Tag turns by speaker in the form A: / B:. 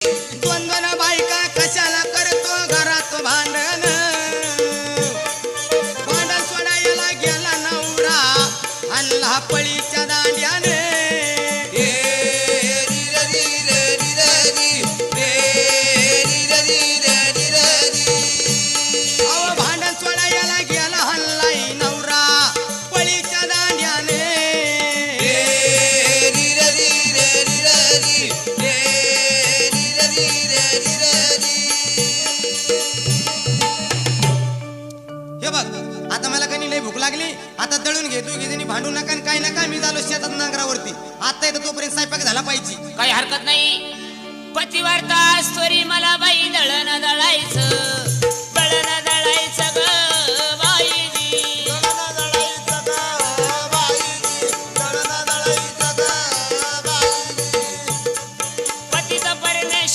A: द्वंद्वन बायका कशाला करतो घरात भांडण भांडण सोडायला गेला नवरा आणला पळीच्या दांड्याने भांडण सोडायला गेला हल्लाई नवरा पळीच्या दांड्याने हे बघ आता मला कधी लई भूक लागली आता दळून घे तू घे भांडू नका आणि काय नका मी झालो शेतात नांगरावरती आता येतो तोपर्यंत स्वयंपाक झाला पाहिजे
B: काही हरकत नाही पतिवार्ता स्वरी मला बाई दळण दळायचं